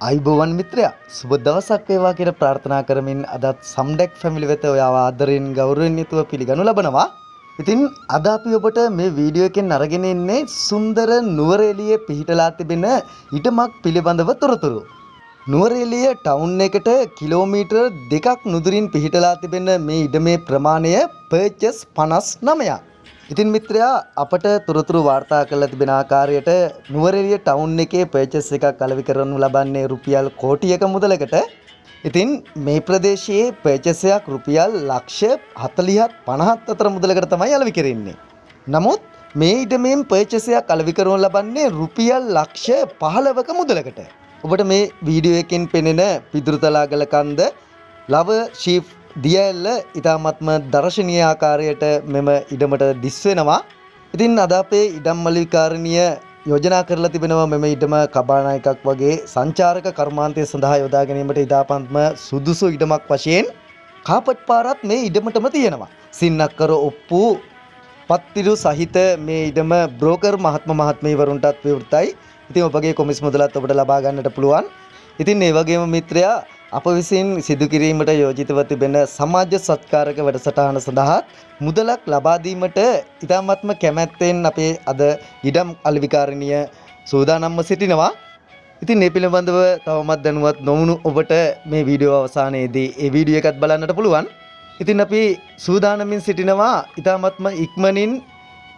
අයිබෝවන් මිත්‍රයා සුබ දවසක් වේවා කියලා ප්‍රාර්ථනා කරමින් අදත් සම්ඩෙක් ෆැමිලි වෙත ඔයාව ආදරෙන් ගෞරවයෙන් යුතුව පිළිගනු ලබනවා. ඉතින් අද අපි ඔබට මේ වීඩියෝ එකෙන් අරගෙන ඉන්නේ සුන්දර නුවරඑළියේ පිහිටලා තිබෙන ඉඩමක් පිළිබඳව තොරතුරු. නුවරඑළිය ටවුන් එකට කිලෝමීටර් 2ක් නුදුරින් පිහිටලා තිබෙන මේ ඉඩමේ ප්‍රමාණය පර්චස් 59ක්. ඉතින් මිත්‍රයා අපට තොරතුරු වාර්තා කරලා තිබෙන ආකාරයට නුවරඑළිය ටවුන් එකේ පර්චස් එකක් අලෙවි කරනු ලබන්නේ රුපියල් කෝටියක මුදලකට. ඉතින් මේ ප්‍රදේශයේ පර්චස් එකක් රුපියල් ලක්ෂ 40ත් 50ත් අතර මුදලකට තමයි අලෙවි කරන්නේ. නමුත් මේ ඉඩමෙන් පර්චස් එකක් අලෙවි කරනු ලබන්නේ රුපියල් ලක්ෂ 15ක මුදලකට. ඔබට මේ වීඩියෝ එකෙන් පෙනෙන පිදුරුතලාගල කන්ද ලව ෂීප් දියැල්ල ඉතාමත්ම දර්ශනීය ආකාරයට මෙම ඉඩමට දිස් වෙනවා. ඉතින් අද අපේ ඉඩම් මලිකාරණිය යෝජනා කරලා තිබෙනවා මෙම ඉඩම කබානා එකක් වගේ සංචාරක කර්මාන්තය සඳහා යොදා ගැනීමට ඉතාමත්ම සුදුසු ඉඩමක් වශයෙන් කාපට් පාරත් මේ ඉඩමටම තියෙනවා. සින්නක්කර ඔප්පු පත්තිරු සහිත මේ ඉඩම බ්‍රෝකර් මහත්මීවරුන්ටත් විවෘතයි. ඉතින් ඔබගේ කොමිස් මුදලත් ඔබට ලබා ගන්නට පුළුවන්. ඉතින් ඒ වගේම මිත්‍රයා අප විසින් සිදු කිරීමට යෝජිතව තිබෙන සමාජ සත්කාරක වැඩසටහන සඳහා මුදලක් ලබා දීමට ඉතාමත්ම කැමැත්තෙන් අපේ අද ඉඩම් අලෙවිකාරණිය සූදානම්ව සිටිනවා. ඉතින් මේ පිළිබඳව තවමත් දැනුවත් නොවුණු ඔබට මේ වීඩියෝ අවසානයේදී ඒ වීඩියෝ එකත් බලන්නට පුළුවන්. ඉතින් අපි සූදානමින් සිටිනවා ඉතාමත්ම ඉක්මනින්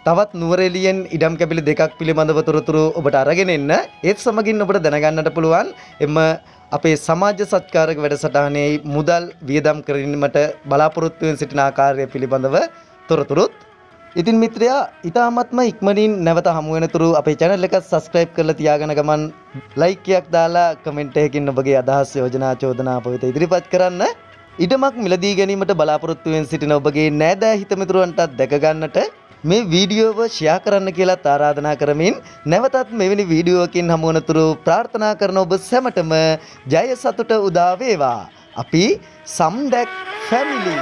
තවත් නුවරඑළියෙන් ඉඩම් කැබලි දෙකක් පිළිබඳව තොරතුරු ඔබට අරගෙන එන්න. ඒත් සමගින් ඔබට දැනගන්නට පුළුවන් එම අපේ සමාජ සත්කාරක වැඩසටහනේ මුදල් වියදම් කිරීමට බලාපොරොත්තු වෙන සිටින ආකාරය පිළිබඳව තොරතුරුත්. ඉතින් මිත්‍රයා ඊටාත්ම ඉක්මනින් නැවත හමු වෙනතුරු අපේ channel එක subscribe කරලා තියාගෙන ගමන් like එකක් දාලා comment එකකින් ඔබගේ අදහස් යෝජනා චෝදනා අප වෙත ඉදිරිපත් කරන්න. ඉඩමක් මිලදී ගැනීමට බලාපොරොත්තු වෙන සිටින ඔබගේ නෑදෑ හිත මිතුරන්ටත් දැක ගන්නට මේ වීඩියෝව ෂෙයා කරන්න කියලා ආරාධනා කරමින් නැවතත් මෙවැනි වීඩියෝවකින් හමු වනතුරු ප්‍රාර්ථනා කරන ඔබ සැමටම ජය සතුට උදා වේවා. අපි සම්ඩෙක් ෆැමිලි